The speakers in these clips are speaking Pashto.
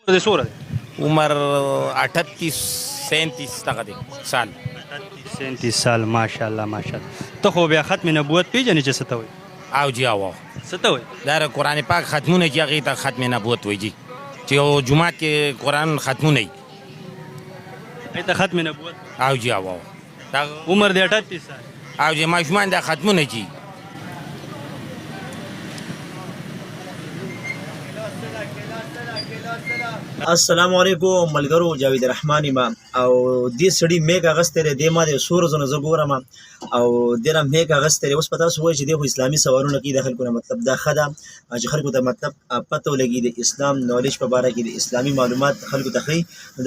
د سوره عمر 38 37 دغه دی سال 37 سال ماشاءالله ماشاءالله. ته خو بیا ختم نبوت پیژنې چې څه ته وایي؟ او جی او څه ته وایي؟ دا قرآن پاک ختمونه چې هغې ته ختم نبوت وایي جي چې یو جومات کې قرآن ختمونه وي هغې ته ختم نبوت او جی او دا عمر دی 38 سال او جی ماشومان دا ختمونه چې السلام علیکم ملګرو جاوید رحمانی ما او دې سړی میګ اغستره د ما د سور زونه زګورم او دره میګ اغستره اوس پتا سو چې د اسلامي سوالونه کې د خلکو مطلب دا خدا چې خلکو ته مطلب پته لګي د اسلام نالج په اړه کې د اسلامي معلومات خلکو ته خي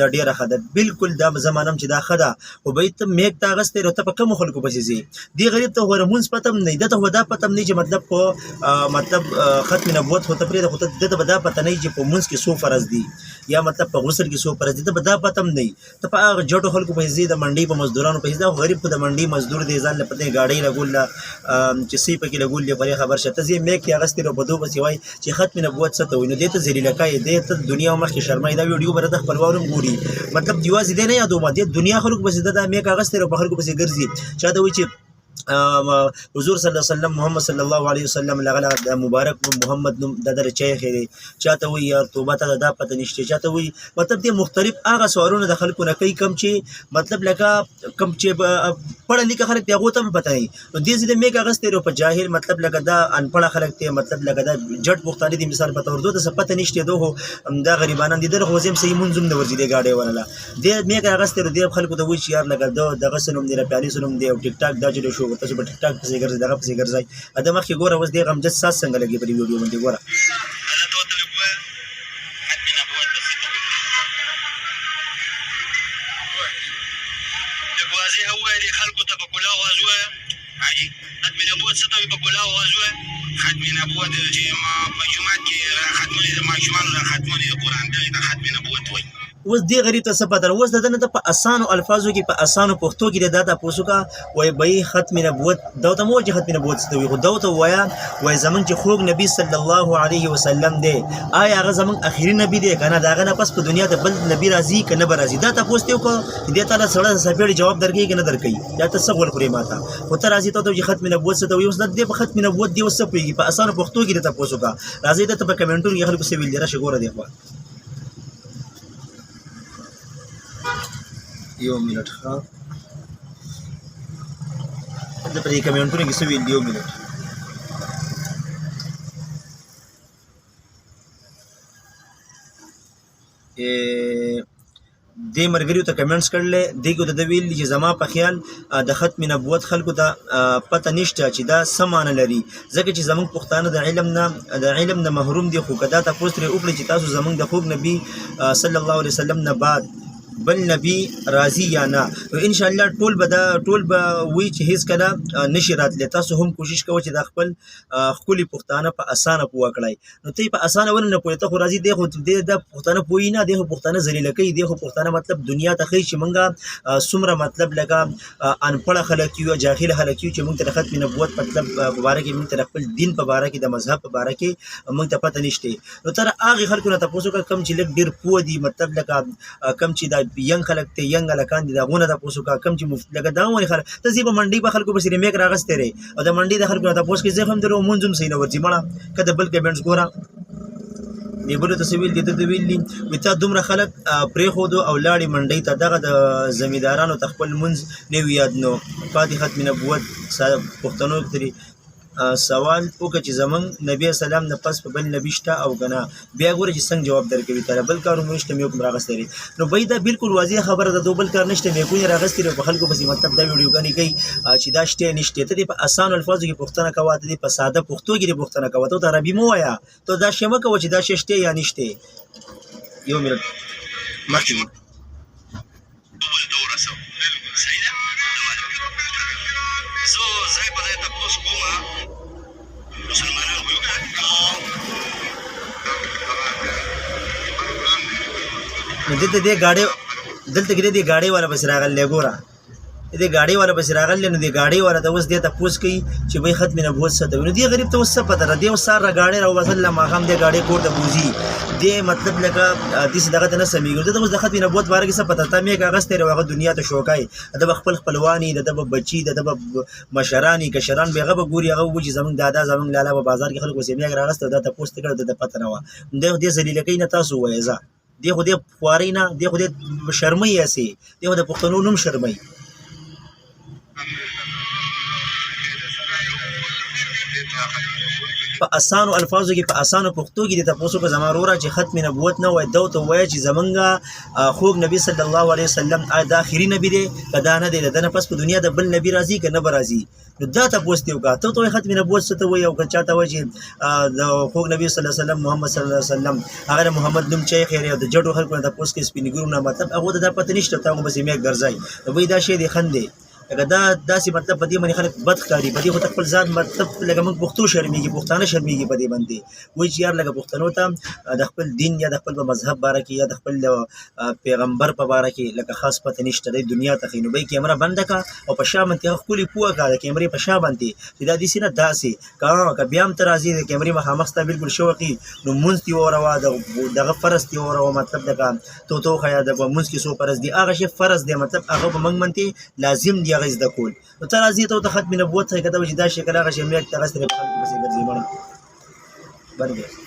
دا ډیره خدا بالکل دا زمانم چې دا خدا او بیت میګ تا اغستره ته په کوم خلکو پسې زی دی غریب ته ورمونس پتم نه دته ودا پتم نه چې مطلب کو مطلب ختم نبوت هو ته پرې د خود دته ودا پته نه چې په مونږ کې سو فرض دي یا مطلب په غسل کې سو فرض دي ته ودا پتم نه ته په هغه جټو خلکو په زی د منډي په مزدورانو په زی غریب په د منډي مزدور دی ځان لپاره گاډي لګول چې سی په کې لګول لري خبر شته زی میګ کې اغستره په دوه بس وای چې ختم نبوت څه ته ویني دته ذلیل کای دته دنیا مخ کې شرمای دا ویډیو بر د خپلوانو ګوري مطلب دیواز دې نه یادو ما دې دنیا خلکو بس د میګ اغستره په خلکو بس ګرځي چا دا وی چې حضور صلی الله علیه وسلم محمد صلی الله علیه وسلم لغلا مبارک محمد د درچې خیره چاته وی یار توبه ته دا پته نشته چاته وی مطلب دې مختلف هغه سوالونه د خلکو نه کوي کم چې مطلب لکه کم چې پړه لیکه خلک ته غوته پته نه دې دې میګه غستره په جاهل مطلب لکه دا انپړه خلک ته مطلب لکه دا جټ مختلف دي مثال پته ورته د پته نشته دوه دا غریبانان دي د خوځم صحیح منظم د ورځي د گاډي ولا دې میګه غستره دې خلکو ته وی چې یار لکه دغه سنوم دی پیالي سنوم دی او ټیک ټاک دا چې شو تاسو په ټیک ټاک پسې ګرځي دغه پسې ګرځي ادمه کې ګوره اوس دې غمجد ساس څنګه لګي په ویډیو باندې ګوره ختم نبوت چې ما په جمعه کې ختمونه د ماشومان را ختمونه د قران ته ختم نبوت وایي اوس دې غریب ته څه پته اوس دنه ته په اسانو الفاظو کې په اسانو پښتو کې د داتا پوسوکا وای به ختم نبوت دا ته مو چې ختم نبوت ستوي خو دا ته وایا وای زمون چې خوږ نبی صلی الله علیه وسلم دی آیا هغه زمون اخیری نبی دی کنه داغه نه پس په دنیا ته بل نبی راځي کنه به راځي دا ته پوښتنه کو دې ته سره سپېړي جواب درکې کنه درکې دا ته څه ول خوري ماته خو ته راځي ته چې ختم نبوت ستوي اوس د ختم نبوت دی اوس په اسانو پښتو کې ته پوسوکا راځي ته په کمنټونو کې خلکو څه ویل راشه ګوره دی خو یو منټ ښه د پرې کمنټونو کې څه ویل یو منټ دې مرګریو ته کمنټس کړل دغه د ویل چې زما په خیال د ختم نبوت خلکو ته پته نشته چې دا سمانه لري ځکه چې زمونږ پښتانه د علم نه محروم دي خو کدا تاسو ترې وکړي چې تاسو زمونږ د خوږ نبی صلی الله علیه وسلم نه بعد بل نبی راضی یا نه ان شاء الله ټول به وی چې هیڅ کله نشي راتلی تاسو هم کوشش کوئ چې د خپل خولي پښتانه په اسانه پوه کړئ نو ته په اسانه ول نه پوهه ته خو راضی دی خو د پښتانه پوی نه دی خو پښتانه ذلیل کوي دی خو پښتانه مطلب دنیا ته خي چې مونږه سمره مطلب لګا انپړه خلک یو جاهل خلک یو چې مونږ ته ختم نبوت مطلب مبارک مونږ ته خپل دین په اړه کې د مذهب په اړه کې مونږ ته پته نشته نو تر هغه خلکو نه تاسو کم چې لګ ډیر پوه دي مطلب لکه کم چې ینګ خلک ته ینګ لکان دي دا غونه د پوسو کا کم چې لکه دا ونی خلک ته زی په منډي په خلکو په سری میک راغسته ری او د منډي د خلکو ته پوس کې زه هم درو مونږم سینه ورځي مړه کده بل کمنټس ګورا دی بل ته سویل دي د ویلی وتا دومره خلک پرې خو دو او لاړی منډي ته دغه د زمیدارانو تخپل منځ نه یاد نو فاتحه ختم نبوت پښتنو کې سوال وکړه چې زمون نبی سلام نه پس په بل نبی شته او کنه بیا ګوره چې څنګه جواب درکوي تر بل کارو مشته مې کوم راغستري نو بای دا بالکل واضح خبره ده دوبل کار نشته مې کوی راغستري په خلکو بس مطلب دا ویډیو غني کوي چې دا شته نشته ته په اسان الفاظو کې پښتنه کواته دي په ساده پښتو کې پښتنه کواته ته عربي مو وایا ته دا شمه کوي چې دا شته یا نشته یو منټ مخکې دلته دې ګاډي والا بس راغلی ګوره د ګاډي والا پسې راغلی نو د ګاډي والا ته اوس دې تپوس کوي چې بھائی ختم نبوت څه ته وایي. نو دې غریب ته اوس څه پته ده دې اوس سهار را ګاډی راوباسل ماښام دې ګاډی کور ته بوځي دې مطلب لکه داسې دغه ته نه سمېږي. ده ته اوس د ختم نبوت باره کې څه پته ته مې کاغذ ته هغه دنیا ته شوکای د به خپل خپلواني د به بچي د به مشراني کشران به هغه به ګوري هغه وایي چې زمونږ دادا زمونږ لالا به بازار کې خلکو سیمې راغسته دا تپوس ته کړه د پته نه وه. دې ذلیله کوي نه تاسو ووایه ځه دې خو دې خوارۍ نه دې خو دې شرمۍ هسې دې خو د پښتنو نوم شرمۍ. په اسانو الفاظو کې په اسانو پښتو کې د تاسو کو زما وروره چې ختم نبوت نه وای دو ته وای چې زمونږه خوږ نبی صلی الله علیه وسلم د اخري نبی دی کدا نه دی دنه پس په دنیا د بل نبی راځي کنه به راځي. نو دا تاسو ته وکړه ته ختم نبوت څه ته وای او که چاته وای چې د خوږ نبی صلی الله علیه وسلم محمد صلی الله علیه وسلم هغه محمد نوم چې خیر او د جړو خلکو ته تاسو کې سپینګورو نه مطلب هغه د پته نشته تاسو به سیمه ګرځي وای دا شی دی خندې لکه دا داسې مطلب په دې باندې خلک بد ښکاري په دې خو خپل ځان مطلب لکه موږ پښتو شرمېږي پښتانه شرمېږي په دې باندې وایي چې یار لکه پښتنو ته د خپل دین یا د خپل مذهب باره کې یا د خپل پیغمبر په باره کې لکه خاص پته نشته دی دنیا ته ښایي نو به یې کیمره بنده کړه او په شا باندې هغه ښکلې پوهه کړه د کیمرې په شا باندې چې دا داسې نه داسې که بیا هم ته راځې د کیمرې مخامخ ستا بلکل شوقي نو مونځ دې وروه دغه فرض دې وروه مطلب لکه تو ښایه د مونځ کې څو فرض دي هغه شی فرض دی مطلب هغه په موږ باندې لازم دی هغه زده کول. نو ته راځې ته ختم نبوت ښایي که ته وایي چې دا شکل هغه شی مې هغه سره په خلکو پسې ګرځي مړه بند